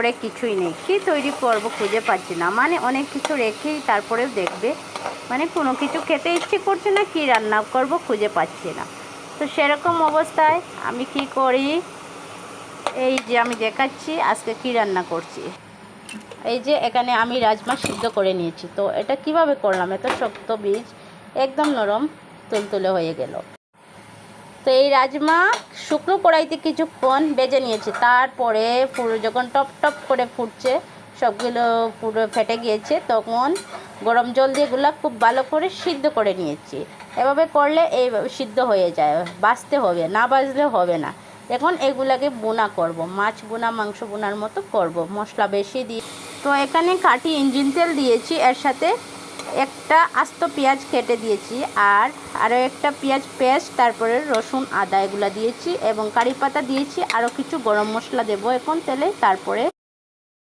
করে কিছুই নেই, কি তৈরি করব খুঁজে পাচ্ছি না। মানে অনেক কিছু রেখেই তারপরেও দেখবে মানে কোনো কিছু খেতে ইচ্ছে করছে না, কি রান্না করব খুঁজে পাচ্ছি না। তো সেরকম অবস্থায় আমি কি করি, এই যে আমি দেখাচ্ছি আজকে কি রান্না করছি। এই যে এখানে আমি রাজমা সিদ্ধ করে নিয়েছি। তো এটা কিভাবে করলাম, এত শক্ত বীজ একদম নরম তুলতুলে হয়ে গেল। তো এই রাজমা শুকনো কড়াইতে কিছুক্ষণ ভেজে নিয়েছি, তারপরে পুরো যখন টপ টপ করে ফুটছে, সবগুলো পুরো ফেটে গিয়েছে, তখন গরম জল দিয়ে এগুলো খুব ভালো করে সিদ্ধ করে নিয়েছি। এভাবে করলে এইভাবে সিদ্ধ হয়ে যায়, বাছতে হবে, না বাছলে হবে না। এখন এগুলাকে বোনা করব, মাছ বোনা মাংস বোনার মতো করব, মশলা বেশি দিয়ে। তো এখানে খাঁটি ইঞ্জিন তেল দিয়েছি, এর সাথে একটা আস্ত পেঁয়াজ কেটে দিয়েছি, আর আরও একটা পেঁয়াজ পেস্ট, তারপরে রসুন আদা এগুলো দিয়েছি এবং কারি পাতা দিয়েছি, আরও কিছু গরম মশলা দেবো এখন তেলে। তারপরে